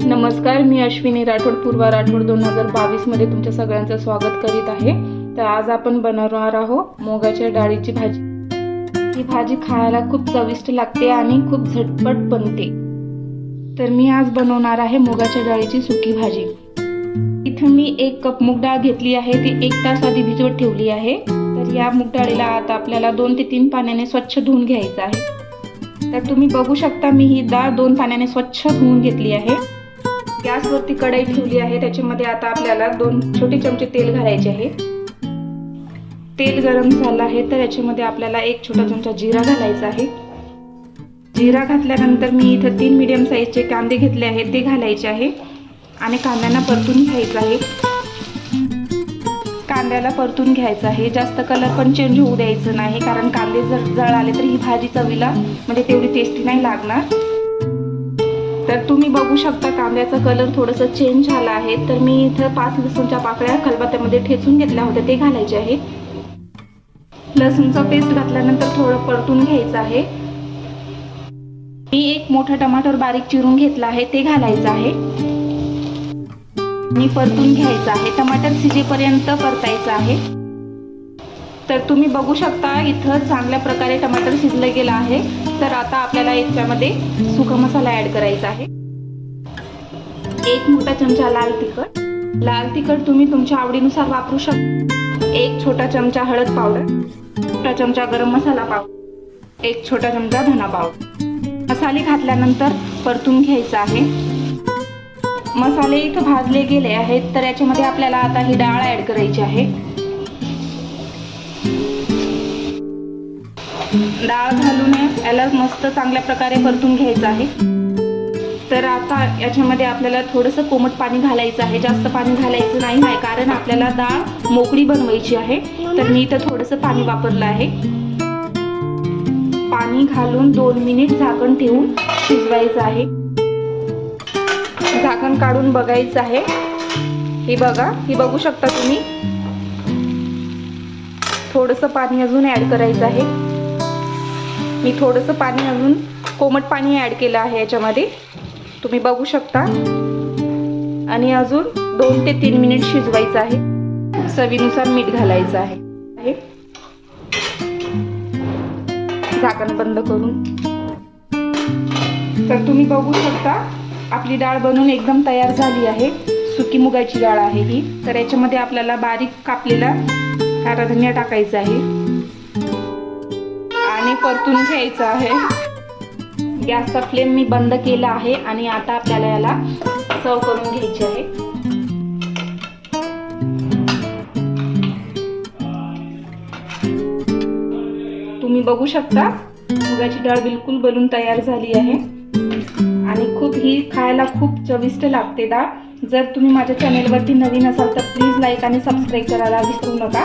नमस्कार, मी अश्विनी राठोड, पूर्वा राठोड 2022 मध्ये तुमच्या सगळ्यांचं स्वागत करीत आहे। तर आज आपण बनवणार आहोत मुगाच्या डाळीची भाजी। ही भाजी खायला खूप चविष्ट लागते आणि खूप झटपट बनते। तर मी आज बनवणार आहे मुगाच्या डाळीची सुकी भाजी। इथे मी 1 कप मूग डाळ घेतली आहे, ती 1 तास आधी भिजवत ठेवली आहे। तर या मूग डाळीला आता आपल्याला 2 ते 3 पाण्याने स्वच्छ धुवून घ्यायचं आहे। तर तुम्ही बघू शकता, मी ही डाळ 2 पाण्याने स्वच्छ धुवून घेतली आहे। गॅसवरती कढई ठेवली आहे, त्याच्यामध्ये आता आपल्याला 2 छोटे चमचे तेल घालायचे आहे। तेल गरम झालं आहे तर याच्यामध्ये आपल्याला 1 छोटा चमचा जिरा घालायचा आहे। जिरा घातल्यानंतर मी इथे 3 मीडियम साईजचे कांदे घेतले आहेत, ते घालायचे आहे आणि कांद्यांना परतून घ्यायचं आहे। कांद्याला परतून घ्यायचं आहे, जास्त कलर पण चेंज होऊ द्यायचं नाही, कारण कांदे जर जळ आले तर ही भाजी चवीला म्हणजे तेवढी टेस्टी नाही लागणार। तर तुम्ही बघू शकता कांद्याचा कलर थोडासा चेंज झाला आहे। तर मी इथं 5 लसूणच्या पाकळ्या खलबत्त्यामध्ये ठेचून घेतल्या होत्या, ते घालायचे आहे। लसूणचा पेस्ट घातल्यानंतर थोडं परतून घ्यायचं आहे। मी 1 मोठा टमाटर बारीक चिरून घेतला आहे, ते घालायचं आहे आणि परतून घ्यायचं आहे। टमाटर शिजेपर्यंत परतायचं आहे। तर तुम्ही बघू शकता इथं चांगल्या प्रकारे टमाटर शिजलं गेलं आहे। तर आता आपल्याला याच्यामध्ये सुका मसाला ऍड करायचा आहे। 1 मोठा चमचा लाल तिखट। लाल तिखट तुम्ही तुमच्या आवडीनुसार वापरू शकता। 1 छोटा चमचा हळद पावडर, छोटा चमचा गरम मसाला पावडर, 1 छोटा चमचा धना पावडर। मसाले घातल्यानंतर परतून घ्यायचा आहे। मसाले इथं भाजले गेले आहेत, तर याच्यामध्ये आपल्याला आता ही डाळ ऍड करायची आहे। डाळ घालून याला मस्त चांगल्या प्रकारे परतून घ्यायचं आहे। तर आता याच्यामध्ये आपल्याला थोडंसं कोमट पाणी घालायचं आहे, जास्त पाणी घालायचं नाही आहे, कारण आपल्याला डाळ मोकळी बनवायची आहे। तर मी इथं थोडंसं पाणी वापरलं आहे। पाणी घालून 2 मिनिट झाकण ठेवून शिजवायचं आहे। झाकण काढून बघायचं आहे। हे बघा, हे बघू शकता तुम्ही, थोडंसं पाणी अजून ऍड करायचं आहे। मी थोडंसं पाणी अजून कोमट पाणी ऍड केलं आहे याच्यामध्ये, तुम्ही बघू शकता, आणि अजून 2 ते 3 मिनिट शिजवायचं आहे। चवीनुसार मीठ घालायचं आहे। झाकण बंद करून। तर तुम्ही बघू शकता आपली डाळ बनवून एकदम तयार झाली आहे। सुकी मुगाची डाळ आहे ही। तर याच्यामध्ये आपल्याला बारीक कापलेला हरा धनिया टाकायचा आहे आणि परतून घ्यायचं आहे। गॅसचा फ्लेम मी बंद केला आहे आणि आता आपल्याला याला सर्व करून घ्यायचे आहे। तुम्ही बघू शकता मुगाची डाळ बिलकुल बनून तयार झाली आहे आणि ही खायला खूप चविष्ट लागते डाळ। जर तुम्ही माझ्या चॅनेलवरती नवीन असाल तर प्लीज लाईक आणि सबस्क्राईब करायला विसरू नका।